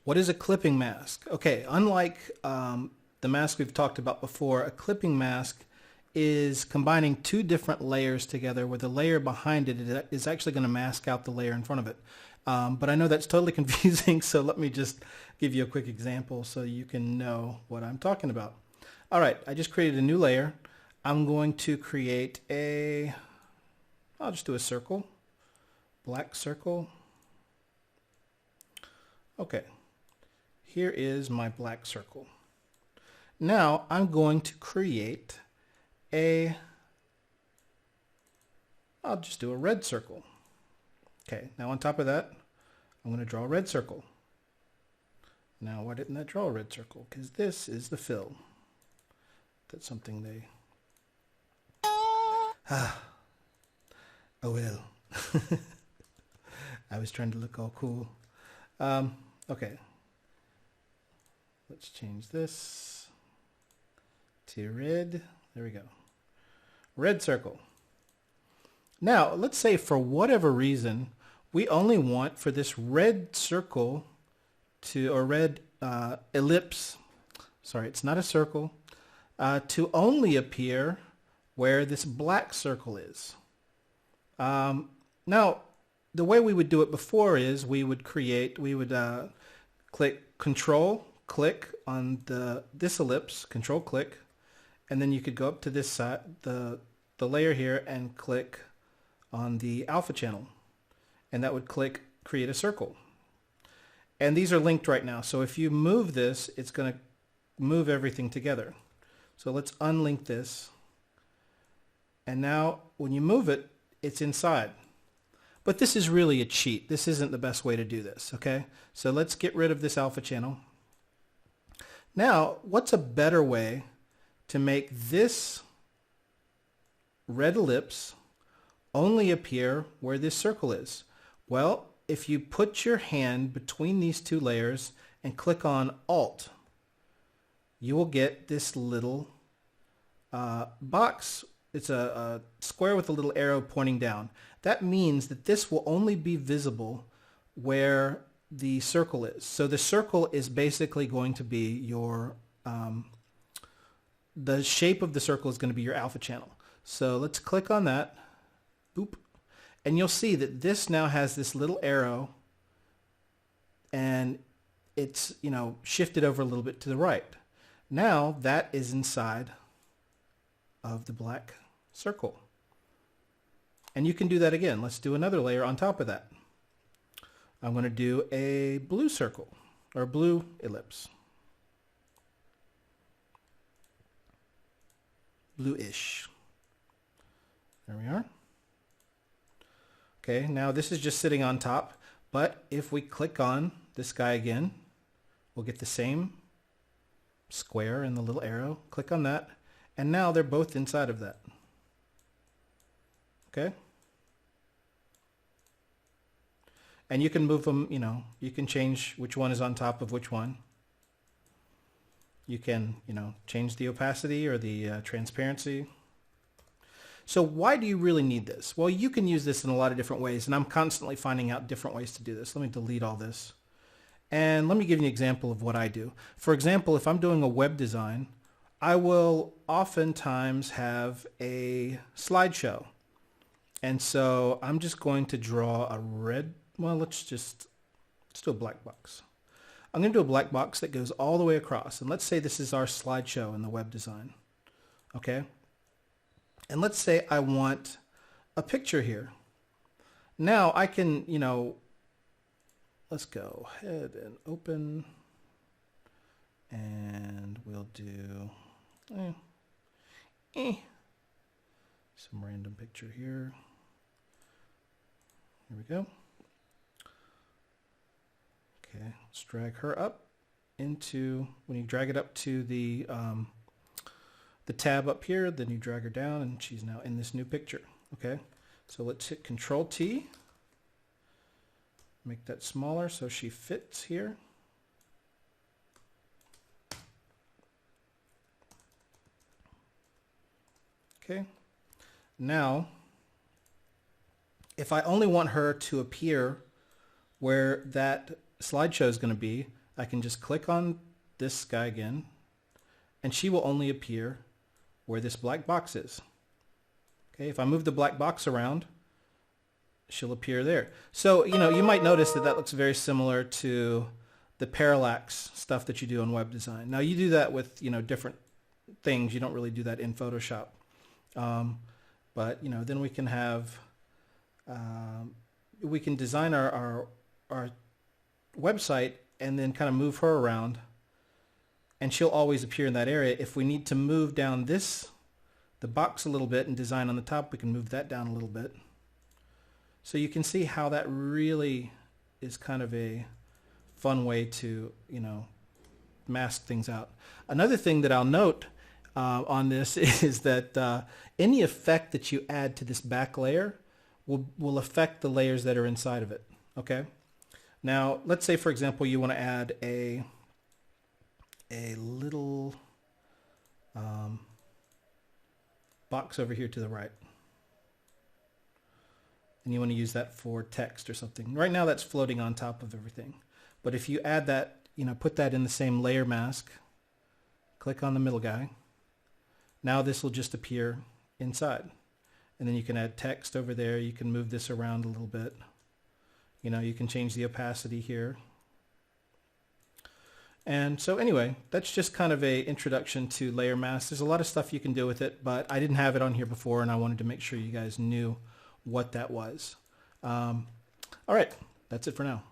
What is a clipping mask? Okay, unlike the mask we've talked about before, a clipping mask is combining two different layers together where the layer behind it is actually going to mask out the layer in front of it. But I know that's totally confusing, so let me just give you a quick example so you can know what I'm talking about. All right, I just created a new layer. I'm going to create I'll just do a circle, black circle. Okay, here is my black circle. Now I'm going to create I'll just do a red circle. Okay, now on top of that, I'm going to draw a red circle. Now why didn't I draw a red circle? Because this is the fill. That's something they... Oh well. I was trying to look all cool. Okay. Let's change this to red. There we go. Red circle. Now, let's say for whatever reason, we only want for this red circle or red ellipse, sorry, it's not a circle, to only appear where this black circle is. Now, the way we would do it before is we would click Control, click on this ellipse, Control click, and then you could go up to this side, the layer here, and click on the alpha channel, and that would create a circle. And these are linked right now, so if you move this, it's going to move everything together. So let's unlink this, and now when you move it, it's inside. But this is really a cheat. This isn't the best way to do this, okay? So let's get rid of this alpha channel. Now, what's a better way to make this red ellipse only appear where this circle is? Well, if you put your hand between these two layers and click on Alt, you will get this little box. It's a square with a little arrow pointing down. That means that this will only be visible where the circle is. So the circle is basically going to be your, the shape of the circle is going to be your alpha channel. So let's click on that. Boop. And you'll see that this now has this little arrow, and it's, shifted over a little bit to the right. Now that is inside of the black circle. And you can do that again. Let's do another layer on top of that. I'm going to do a blue circle, or blue ellipse. Bluish. There we are. Okay, now this is just sitting on top, but if we click on this guy again, we'll get the same square and the little arrow. Click on that, and now they're both inside of that. Okay? And you can move them, you can change which one is on top of which one. You can, change the opacity or the transparency. So why do you really need this? Well, you can use this in a lot of different ways, and I'm constantly finding out different ways to do this. Let me delete all this. And let me give you an example of what I do. For example, if I'm doing a web design, I will oftentimes have a slideshow. And so I'm just going to draw a red, well, let's do a black box. I'm going to do a black box that goes all the way across. And let's say this is our slideshow in the web design. Okay? And let's say I want a picture here. Now I can, let's go ahead and open, and we'll do some random picture here. Here we go. Okay, let's drag her up into, when you drag it up to the tab up here, then you drag her down, and she's now in this new picture. Okay, so let's hit Control T, make that smaller so she fits here. Okay, now if I only want her to appear where that slideshow is going to be, I can just click on this guy again, and she will only appear where this black box is. Okay, if I move the black box around, she'll appear there. So, you might notice that that looks very similar to the parallax stuff that you do in web design. Now, you do that with, different things. You don't really do that in Photoshop. But, then we can have, we can design our website and then kind of move her around, and she'll always appear in that area. If we need to move down the box a little bit and design on the top, we can move that down a little bit. So you can see how that really is kind of a fun way to, mask things out. Another thing that I'll note on this is that any effect that you add to this back layer will affect the layers that are inside of it. Okay. Now, let's say, for example, you want to add a little box over here to the right. And you want to use that for text or something. Right now that's floating on top of everything. But if you add that, put that in the same layer mask, click on the middle guy. Now this will just appear inside. And then you can add text over there. You can move this around a little bit. You can change the opacity here. And so anyway, that's just kind of a introduction to layer masks. There's a lot of stuff you can do with it, but I didn't have it on here before, and I wanted to make sure you guys knew what that was. All right, that's it for now.